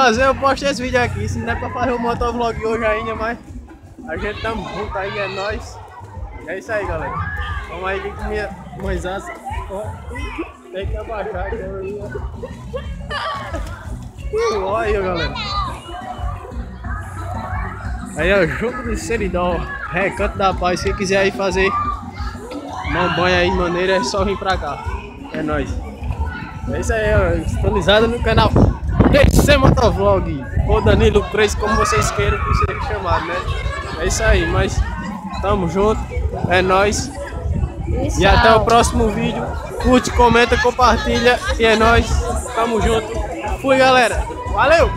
fazer, eu posto esse vídeo aqui. Se não é pra fazer o motovlog hoje ainda, mas a gente tamo junto aí, é nóis. É isso aí, galera. Vamos aí que minhas asas. Tem que abaixar aqui. Olha aí, galera. Aí é o jogo do Seridó, Recanto da Paz. Quem quiser aí fazer uma banha aí maneira, é só vir pra cá. É nóis. É isso aí, ó, sintonizado no canal DC Motovlog, ou Danilo Crazy, como vocês queiram que seja chamado, né? É isso aí, mas tamo junto, é nóis. E até o próximo vídeo. Curte, comenta, compartilha e é nóis. Tamo junto. Fui, galera. Valeu!